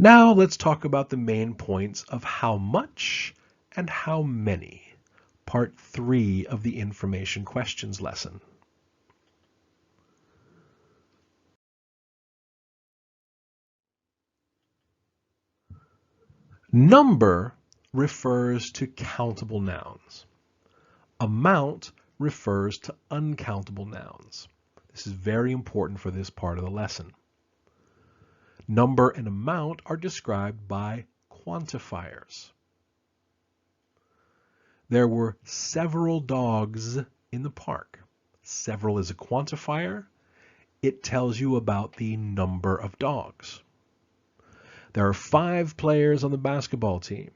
Now let's talk about the main points of how much and how many, part 3 of the information questions lesson. Number refers to countable nouns. Amount refers to uncountable nouns. This is very important for this part of the lesson. Number and amount are described by quantifiers. There were several dogs in the park. Several is a quantifier. It tells you about the number of dogs. There are 5 players on the basketball team.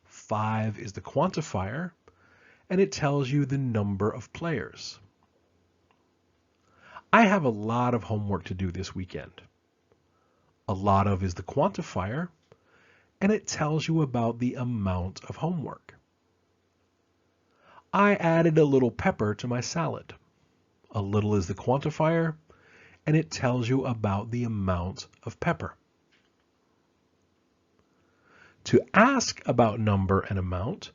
5 is the quantifier, and it tells you the number of players. I have a lot of homework to do this weekend. A lot of is the quantifier, and it tells you about the amount of homework. I added a little pepper to my salad. A little is the quantifier, and it tells you about the amount of pepper. To ask about number and amount,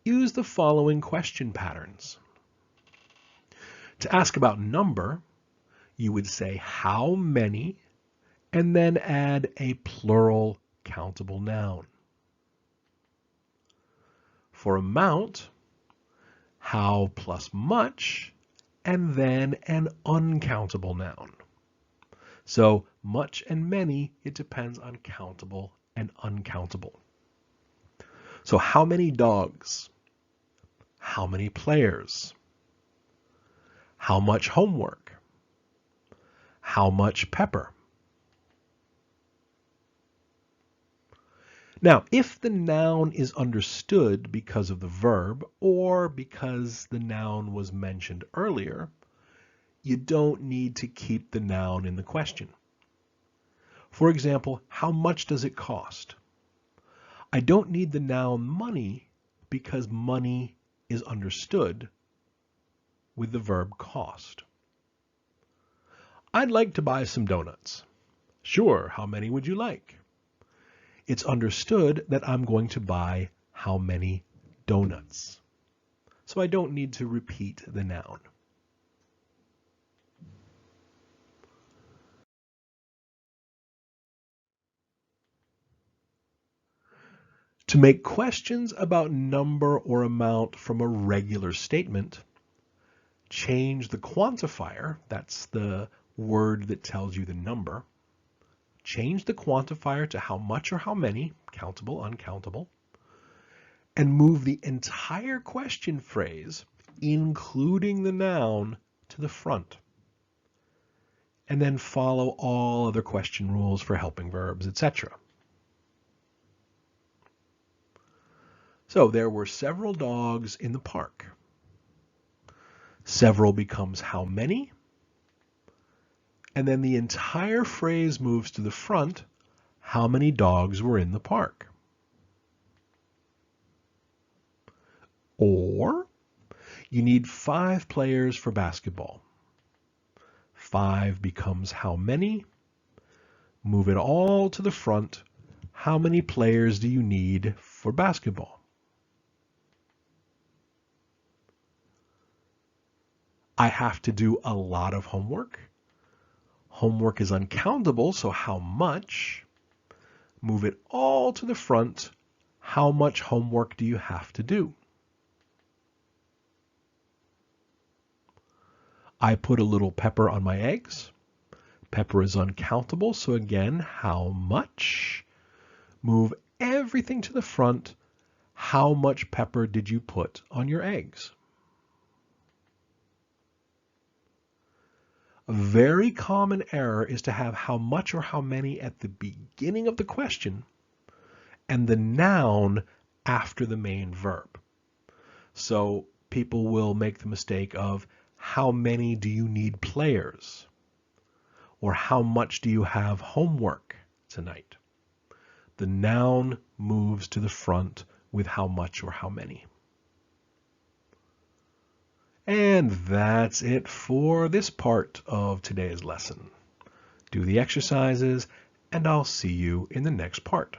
use the following question patterns. To ask about number, you would say how many, and then add a plural countable noun. For amount, how plus much, and then an uncountable noun. So much and many, it depends on countable and uncountable. So how many dogs? How many players? How much homework? How much pepper? Now, if the noun is understood because of the verb or because the noun was mentioned earlier, you don't need to keep the noun in the question. For example, how much does it cost? I don't need the noun money because money is understood with the verb cost. I'd like to buy some donuts. Sure, how many would you like? It's understood that I'm going to buy how many donuts. So I don't need to repeat the noun. To make questions about number or amount from a regular statement, change the quantifier, that's the word that tells you the number, change the quantifier to how much or how many, countable, uncountable, and move the entire question phrase, including the noun, to the front. And then follow all other question rules for helping verbs, etc. So there were several dogs in the park. Several becomes how many? And then the entire phrase moves to the front. How many dogs were in the park? Or you need 5 players for basketball. 5 becomes how many? Move it all to the front. How many players do you need for basketball? I have to do a lot of homework. Homework is uncountable, so how much? Move it all to the front. How much homework do you have to do? I put a little pepper on my eggs. Pepper is uncountable, so again, how much? Move everything to the front. How much pepper did you put on your eggs? A very common error is to have how much or how many at the beginning of the question and the noun after the main verb. So people will make the mistake of how many do you need players? Or how much do you have homework tonight? The noun moves to the front with how much or how many. And that's it for this part of today's lesson. Do the exercises and I'll see you in the next part.